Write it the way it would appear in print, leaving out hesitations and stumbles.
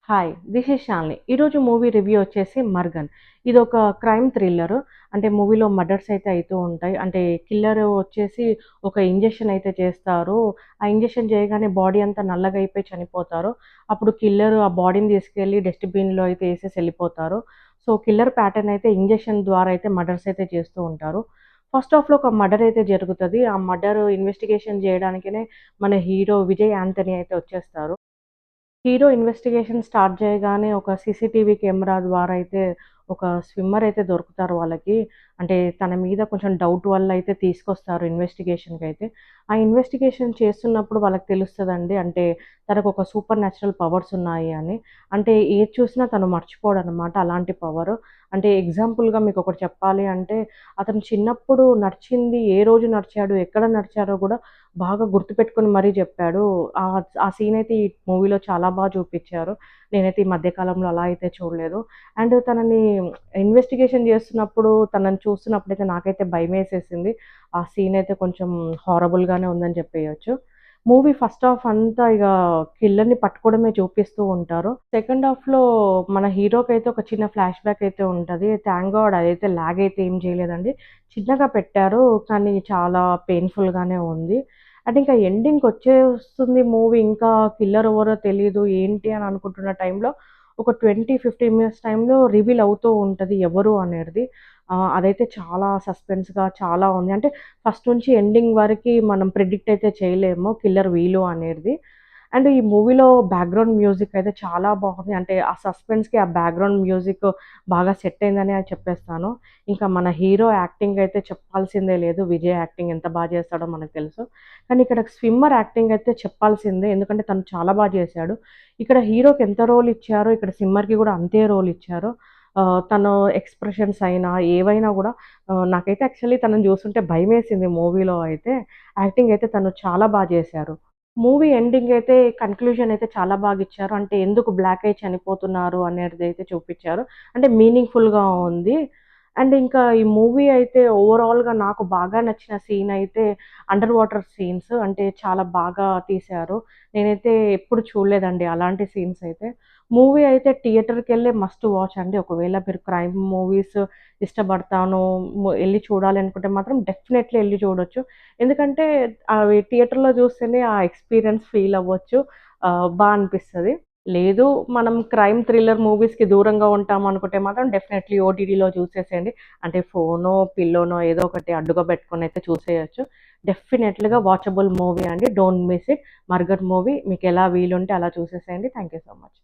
Hi! This is Shalini. ఈరోజు movie review వచ్చేసి 'మర్గన్'. ఇదొక క్రైమ్ థ్రిల్లర్. అంటే మూవీలో మర్డర్స్ అయితే అయితూ ఉంటాయి. అంటే కిల్లర్ వచ్చేసి ఒక ఇంజెక్షన్ అయితే చేస్తారు. ఆ ఇంజెక్షన్ చేయగానే బాడీ అంతా నల్లగా అయిపోయి చనిపోతారు. అప్పుడు కిల్లర్ ఆ బాడీని తీసుకెళ్ళి డస్ట్‌బిన్‌లో అయితే ఏసేసి ఎళ్ళిపోతారు. సో, కిల్లర్ ప్యాటర్న్ అయితే ఇంజెక్షన్ ద్వారా అయితే మర్డర్స్ అయితే చేస్తూ ఉంటారు. ఫస్ట్ హాఫ్‌లో ఒక మర్డర్ అయితే జరుగుతది. ఆ మర్డర్ ఇన్వెస్టిగేషన్ చేయడానికనే మన హీరో విజయ్ యాంథనీ అయితే వచ్చేస్తారు. హీరో ఇన్వెస్టిగేషన్ స్టార్ట్ చేయగానే ఒక సీసీటీవీ కెమెరా ద్వారా అయితే ఒక స్విమ్మర్ అయితే దొరుకుతారు వాళ్ళకి. అంటే తన మీద కొంచెం డౌట్ వల్ల అయితే తీసుకొస్తారు ఇన్వెస్టిగేషన్‌కైతే. ఆ ఇన్వెస్టిగేషన్ చేస్తున్నప్పుడు వాళ్ళకి తెలుస్తదండి. అంటే తనకొక సూపర్ న్యాచురల్ పవర్స్ ఉన్నాయి అని. అంటే ఏది చూసినా తను మర్చిపోడనమాట అలాంటి పవరు. అంటే ఎగ్జాంపుల్‌గా మీకొకటి చెప్పాలి అంటే అతను చిన్నప్పుడు నడిచింది ఏ రోజు నడిచాడు, ఎక్కడ నడిచారో గూడా బాగా గుర్తుపెట్టుకొని మరీ జెప్పాడు. ఆ సీనయితే ఈ మూవీలో చాలా చూపిచ్చారు. నేనైతే ఈ మధ్య కాలంలో అలా అయితే చూడలేదు. అండ్ తనని ఇన్వెస్టిగేషన్ జేస్తున్నప్పుడు, తనని చూస్తున్నప్పుడైతే నాకైతే భయమేసేసింది. ఆ సీనయితే కొంచెం హారబుల్‌గానే ఉందని చెప్పేయొచ్చు. మూవీ ఫస్ట్ హాఫ్ అంతా కిల్లర్‌ని పట్టుకోవడమే చూపిస్తూ ఉంటారు. సెకండ్ హాఫ్‌లో మన హీరోకైతే ఒక చిన్న ఫ్లాష్ బ్యాక్ అయితే ఉంటది. థాంక్ గాడ్ అదైతే లాగ్ అయితే ఏం చేయలేదండి. చిన్నగా పెట్టారు. కానీ చాలా పెయిన్‌ఫుల్‌గానే ఉంది. అంటే ఇంకా ఎండింగ్‌కొచ్చేస్తుంది మూవీ. ఇంకా కిల్లర్ ఎవరో తెలీదు. ఏంటి అని అనుకుంటున్న టైంలో ఒక 20, 15 మినిట్స్ టైంలో రివీల్ అవుతూ ఉంటది ఎవరు అనేది. అదైతే చాలా సస్పెన్స్‌గా చాలా ఉంది. అంటే ఫస్ట్ నుంచి ఎండింగ్ వరకి మనం ప్రిడిక్ట్ అయితే చేయలేము కిల్లర్ వీళ్ళు అనేది. అండ్ ఈ మూవీలో బ్యాక్‌గ్రౌండ్ మ్యూజిక్ అయితే చాలా బాగుంది. అంటే ఆ సస్పెన్స్‌కి ఆ బ్యాక్‌గ్రౌండ్ మ్యూజిక్ బాగా సెట్ అయిందనే చెప్పేస్తాను. ఇంకా మన హీరో యాక్టింగ్ అయితే చెప్పాల్సిందే లేదు. విజయ్ యాక్టింగ్ ఎంత చేస్తాడో మనకు తెలుసు. కానీ ఇక్కడ స్విమ్మర్ యాక్టింగ్ అయితే చెప్పాల్సిందే. ఎందుకంటే తను చాలా చేశాడు. ఇక్కడ హీరోకి ఎంత రోల్ ఇచ్చారో ఇక్కడ స్విమ్మర్‌కి కూడా అంతే రోల్ ఇచ్చారు. తను ఎక్స్‌ప్రెషన్స్ అయినా ఏవైనా గూడా నాకైతే యాక్చువల్లీ తనని జూస్తుంటే భయమేసింది మూవీలో అయితే. యాక్టింగ్ అయితే తను చాలా చేశారు. మూవీ ఎండింగ్ అయితే కన్‌క్లూజన్ అయితే చాలా బాగిచ్చారు. అంటే ఎందుకు బ్లాక్ అయ్యి చనిపోతున్నారు అనేదైతే చూపిచ్చారు. అంటే మీనింగ్‌ఫుల్‌గా ఉంది. అండ్ ఇంకా ఈ మూవీ అయితే ఓవరాల్‌గా నాకు బాగా నచ్చిన సీన్ అయితే అండర్ వాటర్ సీన్స్. అంటే చాలా బాగా తీశారు. నేనైతే ఎప్పుడు చూడలేదండి అలాంటి సీన్స్ అయితే. మూవీ అయితే థియేటర్‌కెళ్ళే మస్ట్ వాచ్ అండి. ఒకవేళ మీరు క్రైమ్ మూవీస్ ఇష్టపడతాను ఎళ్లి చూడాలి అనుకుంటే మాత్రం డెఫినైట్‌లీ ఎళ్లి చూడొచ్చు. ఎందుకంటే అవి థియేటర్‌లో చూస్తేనే ఆ ఎక్స్‌పీరియన్స్ ఫీల్ అవ్వచ్చు. అనిపిస్తది. లేదు మనం క్రైమ్ థ్రిల్లర్ మూవీస్‌కి దూరంగా ఉంటాం అనుకుంటే మాత్రం డెఫినైట్‌లీ ఓటీటీలో చూసేసేయండి. అంటే ఫోనో, పిల్లోనో ఏదో ఒకటి అడ్డుగా పెట్టుకొనైతే చూసేయొచ్చు. డెఫినెట్‌లీగా వాచబుల్ మూవీ అండి. Don't miss it. 'Margan' movie మీకెలా వీలుంటే అలా చూసేసేయండి. Thank you so much.